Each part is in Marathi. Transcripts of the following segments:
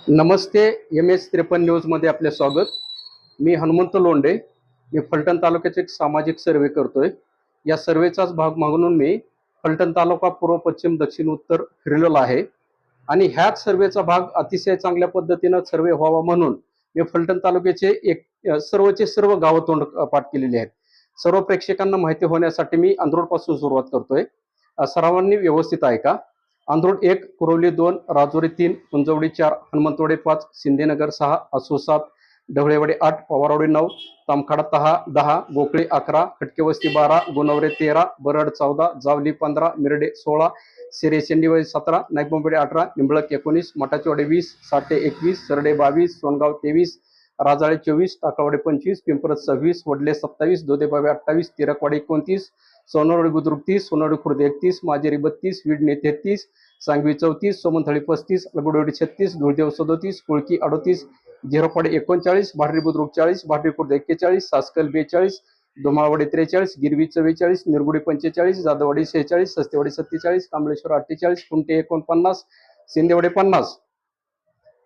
नमस्ते. MS53 न्यूजमध्ये आपले स्वागत. मी हनुमंत लोंढे. मी फलटण तालुक्याचे एक सामाजिक सर्वे करतोय. या सर्वेचाच भाग म्हणून मी फलटण तालुका पूर्व, पश्चिम, दक्षिण, उत्तर फिरलेलो आहे आणि ह्याच सर्वेचा भाग अतिशय चांगल्या पद्धतीनं सर्वे व्हावा म्हणून मी फलटण तालुक्याचे सर्वचे सर्व गावं तोंड पाठ केलेले आहेत. सर्व प्रेक्षकांना माहिती होण्यासाठी मी अंधरोडपासून सुरुवात करतोय. सर्वांनी व्यवस्थित ऐका. अंधरोड 1, कुरवली 2, राजुरी 3, कुंजवडी 4, हनुमंतवाडी 5, शिंदेनगर 6, आसू 7, ढवळेवाडी 8, पवारवाडी 9, तामखाडा 10, गोकळी 11, खटकेवस्ती 12, गुणवरे 13, बरड 14, जावली 15, मिरडे 16, सिरेशेंडीवाडी 17, नाईकबोंबेडे 18, निंबळक 19, मठाचीवाडी 20, साठे 21, सरडे 22, सोनगाव 23, राजाळे 24, टाकावाडी 25, पिंपरत 26, वडले 27, दोदेबावे 28, तिरकवाडी 29, सोनवडी बुद्रुक 30, सोनवडी खुर्द 31, माजेरी 32, विडणे 33, सांगवी 34, सोमनथळी 35, लगुडवाडी 36, धुळदेव 37, कुळकी 38, झिरोपाडी 39, भाडरी बुद्रुक 40, भाडरी खुर्द 41, सासकल 42, दोमाळवाडी 43, गिरवी 44, निरगुडी 45, जाधववाडी 46, सस्तेवाडी 47, कांबळेश्वर 48, कुंटे 49, शिंदेवाडी 50,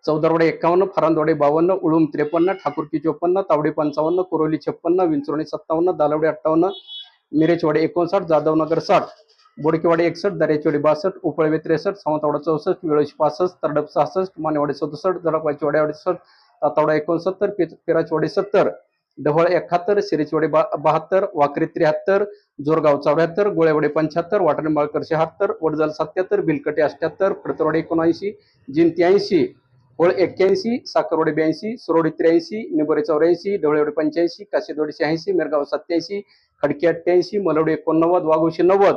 चौदारवाडी 51, फरांदवाडी 52, उळूम 53, ठाकुरकी 54, तावडी 55, कुरोली 56, विंचुर्णी 57, दालवडी 58, मिरेचवाडी 59, जाधवनगर 60, बोडकेवाडी 61, दर्याचीवाडी 62, उपळवे 63, सावंतवाडा 64, वेळोशी 65, तरडप 66, मानेवाडी 67, जडकवाची वाडी 68, तातावडा 69, पिराचवाडी 70, ढवळ 71, सिरीचवाडी 72, वाकरी 73, जोरगाव 74, गोळेवाडी 75, वाटणमाळकर 76, वडजल 77, भिलकटे 78, फडतरवाडी 79, जिंती 80, होळ 81, साखरवाडी 82, सुरोडी 83, निबोरे 84, ढवळेवाडी 85, काशीदवाडी 86, मिरगाव 87, खडकी 88, मलवडी 89, वाघोशी 90,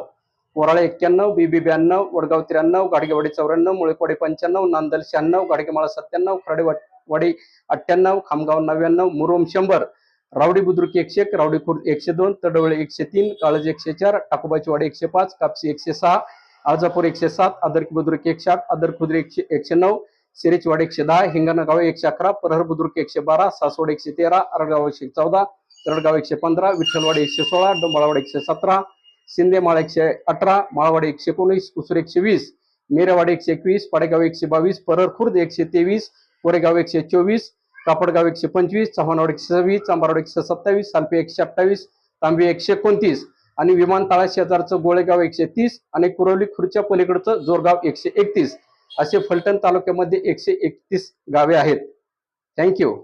वराळे 91, बीबी 92, वडगाव 93, गाडगेवाडी 94, मुळेकवाडी 95, नांदल 96, गाडगेमाळा 97, खराडेवाडी 98, खामगाव 99, मुरुम 100, रावडी बुद्रुक 101, रावडी खुर्द 102, तडवळे 103, काळज 104, टाकोबाची वाडी 105, कापसी 106, आळजापूर 107, आदरकी बुद्रुक 108, आदरखुद्री 109, सिरीचवाडी 110, हिंगणगाव 111, परहर बुद्रुक 112, सासवड 113, अरगाव 114, तरडगाव 115, विठ्ठलवाडी 116, डोंबाळवाडी 117, शिंदेमाळ 118, माळवाडी 119, उसुर 120, मेरेवाडी 121, पाडेगाव 122, परहर खुर्द 123, कोरेगाव 124, कापडगाव 125, चव्हाणवाडी 126, चांबारवाडी 127, सालपे 128, तांबे 129 आणि विमानतळा शेजारचं गोळेगाव 130 आणि कुरवली खुर्च्या पलीकडचं जोरगाव 131 असे फलटण तालुक्यामध्ये 131 गावे आहेत. थँक्यू.